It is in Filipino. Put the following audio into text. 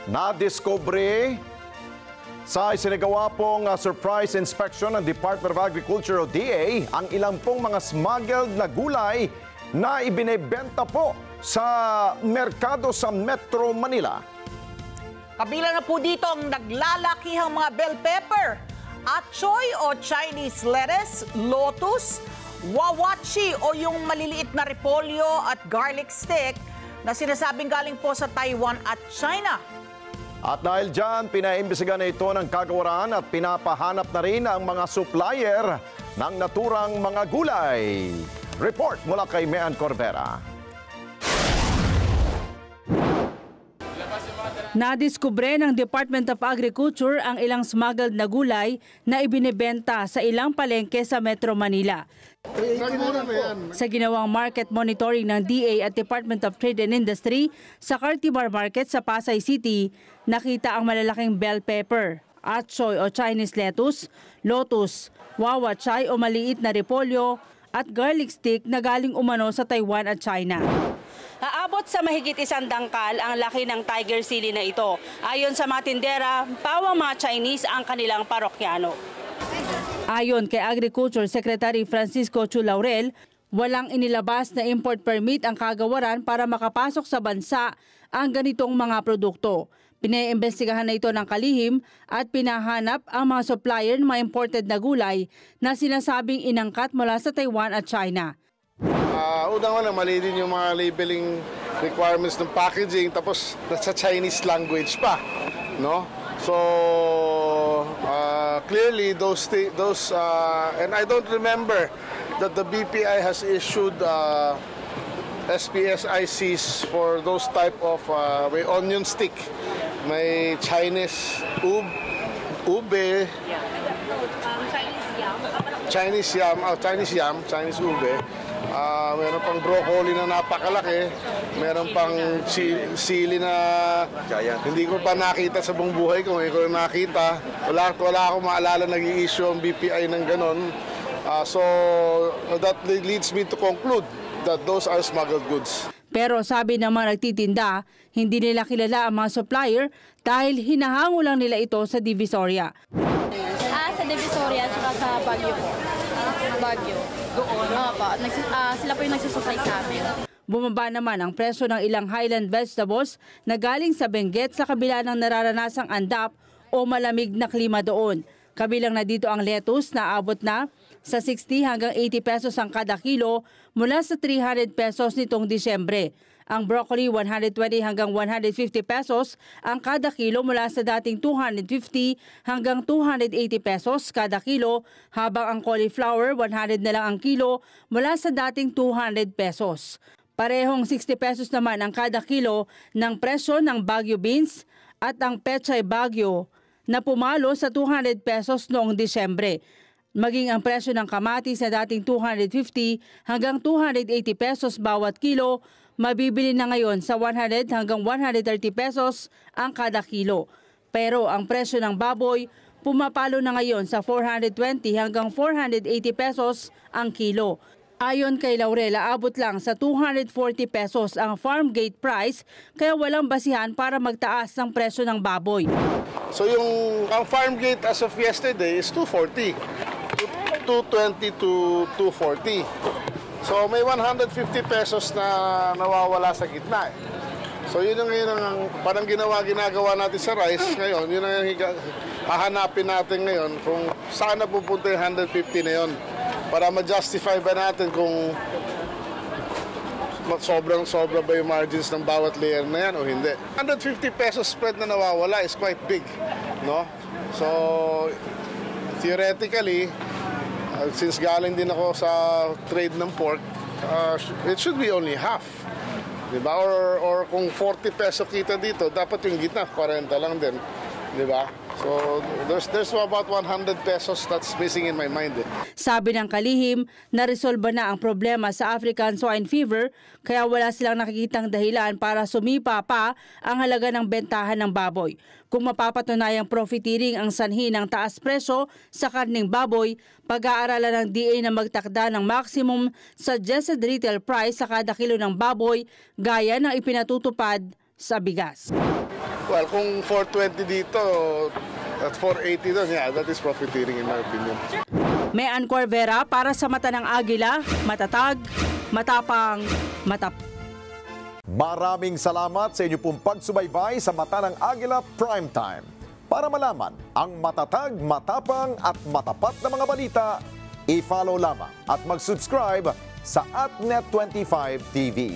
Nadiskubre sa isinagawa pong surprise inspection ng Department of Agriculture o DA ang ilang pong mga smuggled na gulay na ibinebenta po sa merkado sa Metro Manila. Kabila na po dito ang naglalakihang mga bell pepper, atchoy o Chinese lettuce, lotus, wawachi o yung maliliit na repolyo at garlic stick na sinasabing galing po sa Taiwan at China. At dahil dyan, pinaimbestigahan na ito ng kagawaran at pinapahanap na rin ang mga supplier ng naturang mga gulay. Report mula kay Mean Corvera. Nadiskubre ng Department of Agriculture ang ilang smuggled na gulay na ibinebenta sa ilang palengke sa Metro Manila. Sa ginawang market monitoring ng DA at Department of Trade and Industry sa Cartibar Market sa Pasay City, nakita ang malalaking bell pepper, atchoy o Chinese lettuce, lotus, wawachay o maliit na repolyo at garlic stick na galing umano sa Taiwan at China. Aabot sa mahigit 100 dangkal ang laki ng tiger sili na ito. Ayon sa mga tindera, pawang mga Chinese ang kanilang parokyano. Ayon kay Agriculture Secretary Francisco Chu Laurel, walang inilabas na import permit ang kagawaran para makapasok sa bansa ang ganitong mga produkto. Pinaiimbestigahan na ito ng kalihim at pinahanap ang mga supplier ng mga imported na gulay na sinasabing inangkat mula sa Taiwan at China. Unang-una, mali din yung mga labeling requirements ng packaging, tapos nasa Chinese language pa, no? So clearly those and I don't remember that the BPI has issued SPS ICs for those type of may onion stick, may Chinese ube, Chinese ube. Meron pang broccoli na napakalaki, meron pang sili na hindi ko pa nakita sa buong buhay ko. Ngayon ko nakita, wala akong maalala nag-i-issue ang BPI ng ganon. So that leads me to conclude that those are smuggled goods. Pero sabi ng mga nagtitinda, hindi nila kilala ang mga supplier dahil hinahango lang nila ito sa Divisoria. Sa Divisoria at sa Baguio po. Baguio. Doon? Sila po yung nagsusupply sa amin. Bumaba naman ang presyo ng ilang highland vegetables na galing sa Benguet sa kabila ng nararanasang andap o malamig na klima doon. Kabilang na dito ang lettuce na abot na sa 60 hanggang 80 pesos ang kada kilo mula sa 300 pesos nitong Disyembre. Ang broccoli 120 hanggang 150 pesos ang kada kilo mula sa dating 250 hanggang 280 pesos kada kilo, habang ang cauliflower 100 na lang ang kilo mula sa dating 200 pesos. Parehong 60 pesos naman ang kada kilo ng presyo ng Baguio beans at ang pechay Baguio na pumalo sa 200 pesos noong Disyembre. Maging ang presyo ng kamatis sa dating 250 hanggang 280 pesos bawat kilo, mabibili na ngayon sa 100 hanggang 130 pesos ang kada kilo. Pero ang presyo ng baboy, pumapalo na ngayon sa 420 hanggang 480 pesos ang kilo. Ayon kay Laurela, abot lang sa 240 pesos ang farm gate price, kaya walang basihan para magtaas ng presyo ng baboy. So ang farm gate as of yesterday is 240. 220 to 240. So may 150 pesos na nawawala sa gitna. So yun ang parang ginagawa natin sa rice ngayon. Yun ang hahanapin natin ngayon kung saan na pupunta yung 150 na yun. Para ma-justify ba natin kung sobra ba yung margins ng bawat layer na yan o hindi. 150 pesos spread na nawawala is quite big, no? So theoretically, since galing din ako sa trade ng pork, it should be only half. Diba? Or kung 40 peso kita dito, dapat yung gitna 40 lang din. Diba? So there's about 100 pesos that's missing in my mind. Sabi ng kalihim, naresolba na ang problema sa African swine fever, kaya wala silang nakikitang dahilan para sumipa pa ang halaga ng bentahan ng baboy. Kung mapapatunayang profiteering ang sanhi ng taas presyo sa karning baboy, pag-aaralan ng DA na magtakda ng maximum suggested retail price sa kada kilo ng baboy gaya ng ipinatutupad sa bigas. Well, kung 420 dito at 480 doon, yeah, that is profiteering in my opinion. May Ancoar Vera para sa Mata ng Agila, matatag, matapang, Maraming salamat sa inyo pong pagsubaybay sa Mata ng Agila Primetime. Para malaman ang matatag, matapang at matapat na mga balita, i-follow lamang at mag-subscribe sa @Net25 TV.